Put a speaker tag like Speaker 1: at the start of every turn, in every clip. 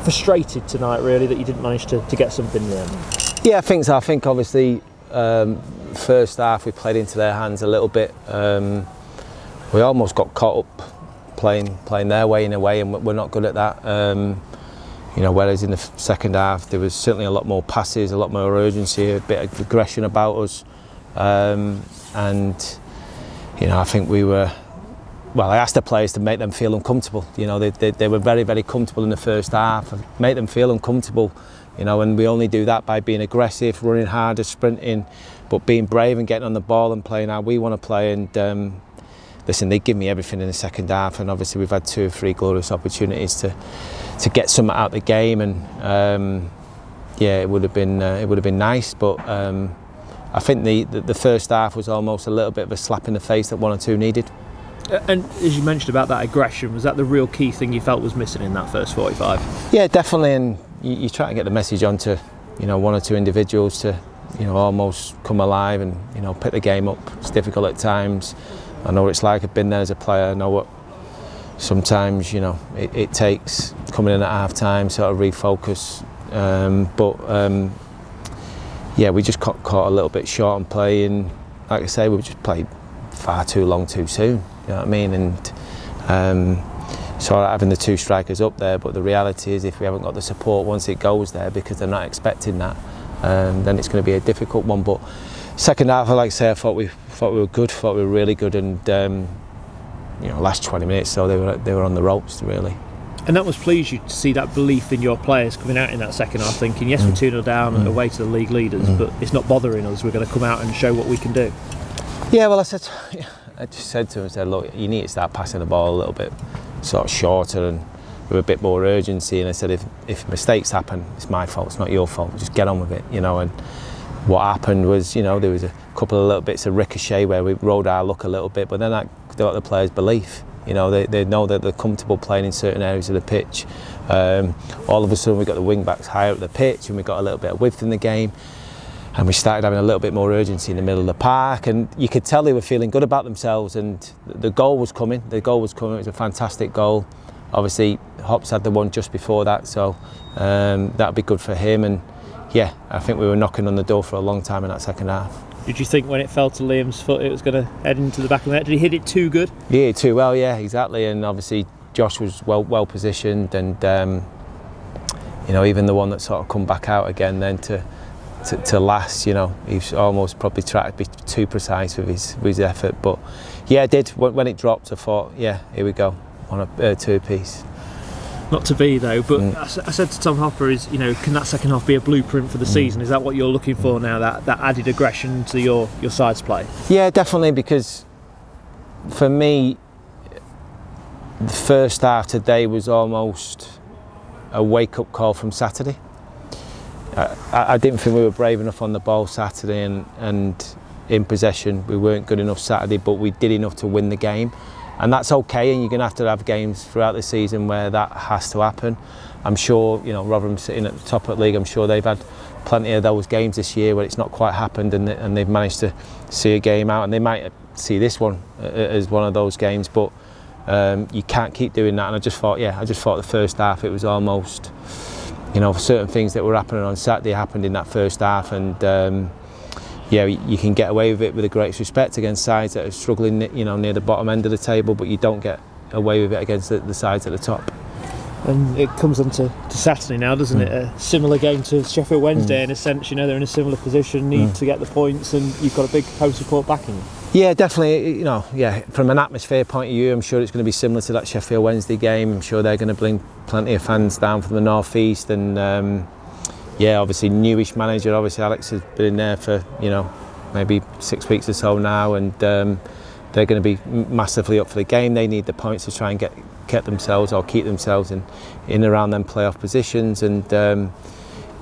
Speaker 1: frustrated tonight, really, that you didn't manage to get something there?
Speaker 2: Yeah, I think so. I think obviously first half we played into their hands a little bit. We almost got caught up playing their way in a way, and we're not good at that. You know, whereas in the second half there was certainly a lot more passes, a lot more urgency, a bit of aggression about us, and you know, I think we were. Well, I asked the players to make them feel uncomfortable. You know, they were very, very comfortable in the first half. Make them feel uncomfortable. You know, and we only do that by being aggressive, running harder, sprinting, but being brave and getting on the ball and playing how we want to play. And listen, they give me everything in the second half, and obviously we've had 2 or 3 glorious opportunities to get something out of the game, and yeah, it would have been nice, but I think the first half was almost a little bit of a slap in the face that 1 or 2 needed.
Speaker 1: And as you mentioned about that aggression, was that the real key thing you felt was missing in that first 45?
Speaker 2: Yeah, definitely, and you try to get the message onto, you know, 1 or 2 individuals to, you know, almost come alive and, you know, pick the game up. It's difficult at times. I know what it's like. I've been there as a player. I know what sometimes, you know, it takes coming in at half time, sort of refocus. Yeah, we just caught a little bit short on play, and like I say, we just played far too long too soon. You know what I mean? And so having the 2 strikers up there, but the reality is if we haven't got the support once it goes there, because they're not expecting that, then it's going to be a difficult one. But second half, like I say, I thought we were good, thought we were really good, and you know, last 20 minutes, so they were on the ropes really.
Speaker 1: And that must please you to see that belief in your players coming out in that second half, thinking, yes, we're 2-0 down away to the league leaders, but it's not bothering us. We're going to come out and show what we can do. Yeah,
Speaker 2: well, I just said to him, I said, look, you need to start passing the ball a little bit sort of shorter and with a bit more urgency. And I said, if mistakes happen, it's my fault, it's not your fault. Just get on with it, you know. And what happened was, you know, there was a couple of little bits of ricochet where we rode our luck a little bit, but then that got the players' belief. You know, they know that they're comfortable playing in certain areas of the pitch. All of a sudden we got the wing backs higher up the pitch, and we got a little bit of width in the game. And we started having a little bit more urgency in the middle of the park, and you could tell they were feeling good about themselves, and the goal was coming. The goal was coming. It was a fantastic goal. Obviously, Hops had the one just before that, so that'd be good for him. And yeah, I think we were knocking on the door for a long time in that second half.
Speaker 1: Did you think when it fell to Liam's foot it was going to head into the back of the net? Did he hit it too good?
Speaker 2: He hit it too well, yeah, exactly. And obviously Josh was well positioned, and you know, even the one that sort of come back out again then to last, you know, he's almost probably tried to be too precise with his effort. But yeah, I did. When it dropped, I thought, yeah, here we go, on a 2-piece.
Speaker 1: Not to be though, but I said to Tom Hopper, is, you know, can that second half be a blueprint for the season? Is that what you're looking for now, that added aggression to your side's play? Yeah,
Speaker 2: definitely, because for me, the first half today was almost a wake-up call from Saturday. I didn't think we were brave enough on the ball Saturday, and in possession we weren't good enough Saturday, but we did enough to win the game, and that's okay. And you're going to have games throughout the season where that has to happen. I'm sure, you know, Rotherham sitting at the top of the league, I'm sure they've had plenty of those games this year where it's not quite happened, and they've managed to see a game out, and they might see this one as one of those games, but you can't keep doing that. And I just thought the first half it was almost, you know, certain things that were happening on Saturday happened in that first half, and yeah, you can get away with it with the greatest respect against sides that are struggling, you know, near the bottom end of the table, but you don't get away with it against the sides at the top.
Speaker 1: And it comes on to Saturday now, doesn't it? A similar game to Sheffield Wednesday in a sense. You know, they're in a similar position, need to get the points, and you've got a big home support backing you.
Speaker 2: Yeah, definitely. You know, yeah, from an atmosphere point of view, I'm sure it's going to be similar to that Sheffield Wednesday game. I'm sure they're going to bring plenty of fans down from the north east, and yeah, obviously newish manager. Obviously Alex has been in there for, you know, maybe 6 weeks or so now, and they're going to be massively up for the game. They need the points to try and keep themselves in around them playoff positions, and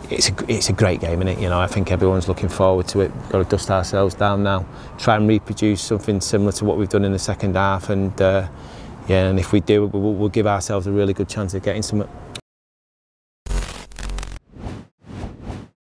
Speaker 2: it's a great game, isn't it? You know, I think everyone's looking forward to it. We've got to dust ourselves down now, try and reproduce something similar to what we've done in the second half, and yeah, and if we do, we'll give ourselves a really good chance of getting something.